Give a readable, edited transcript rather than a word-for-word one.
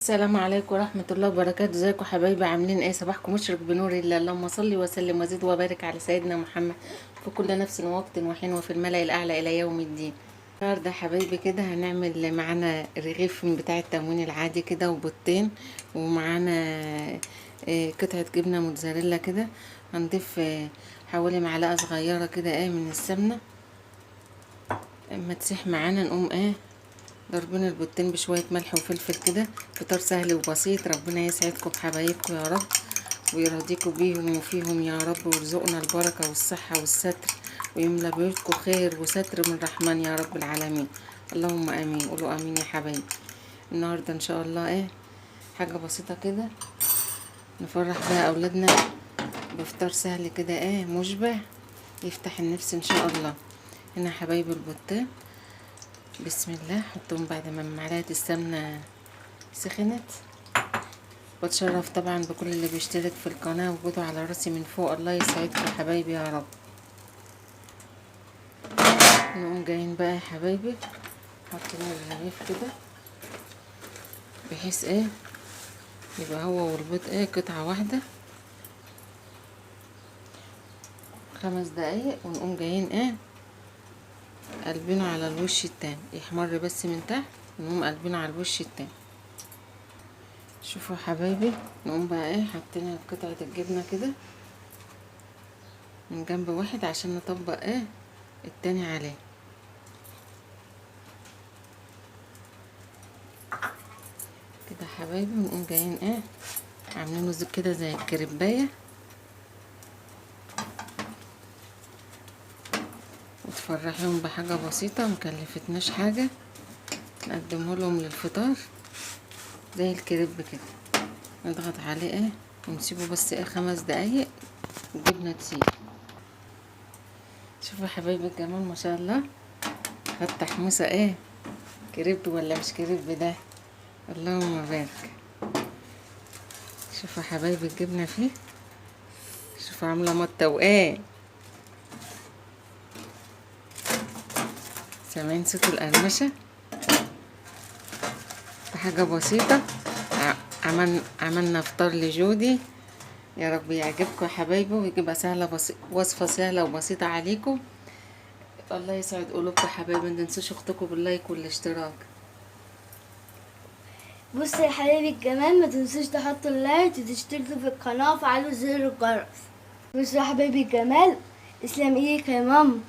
السلام عليكم ورحمة الله وبركاته. ازيكم حبايبي؟ عاملين ايه؟ صباحكم مشرق بنور الله. اللهم صل وسلم وزد وبارك على سيدنا محمد في كل نفس ووقت وحين وفي الملأ الأعلى إلى يوم الدين. النهارده حبايبي كده هنعمل معانا رغيف من بتاع التموين العادي كده وبيضتين، ومعانا قطعة جبنة موتزاريلا كده. هنضيف حوالي معلقة صغيرة كده من السمنة. اما تسيح معانا نقوم ضربين البيضتين بشوية ملح وفلفل كده. فطار سهل وبسيط. ربنا يسعدكم بحبايبكم يا رب، ويرضيكم بيهم وفيهم يا رب، ويرزقنا البركة والصحة والستر، ويملى بيوتكم خير وستر من الرحمن يا رب العالمين. اللهم امين. قولوا امين يا حبايبي. النهارده ان شاء الله حاجة بسيطة كده نفرح بها اولادنا بفطار سهل كده مشبع يفتح النفس ان شاء الله. هنا يا حبايبي البيضتين، بسم الله. حطهم بعد ما معلقه السمنه سخنت. بتشرف طبعا بكل اللي بيشترك في القناه وجوده على راسي من فوق. الله يسعدكم يا حبايبي يا رب. نقوم جايين بقى يا حبايبي حاطين الرغيف كده بحيث يبقى هو والبيض قطعه واحده. 5 دقايق ونقوم جايين قلبينه على الوش التاني يحمر بس من تحت، ونقوم قلبينه على الوش التاني. شوفوا حبايبي، نقوم بقى حاطين قطعة الجبنة كده من جنب واحد عشان نطبق التاني عليه كده حبايبي. ونقوم جايين عاملينه زي كده زي الكريباية، وتفرحيهم بحاجة بسيطة مكلفتناش حاجة، نقدمه لهم للفطار زي الكريب كده. نضغط عليه ونسيبه بس 5 دقايق الجبنة تسيح. شوفوا حبايبي الجمال ما شاء الله. فتح موسى كريب ولا مش كريب ده؟ اللهم بارك. شوفوا حبايبي الجبنة فيه، شوفوا عاملة مطة سامعين صوت القرمشة؟ حاجة بسيطة. عملنا فطار لجودي. يا رب يعجبكم يا حبايبي ويجيبها سهلة وصفة سهلة وبسيطة عليكم. الله يسعد قلوبكم يا حبايبي. ما تنسوش اختكم باللايك والاشتراك. بصوا يا حبايبي الجمال، ما تنسوش تحطوا اللايك وتشتركوا في القناة وفعلوا زر الجرس. بصوا يا حبايبي الجمال، اسلام ايدك يا ماما.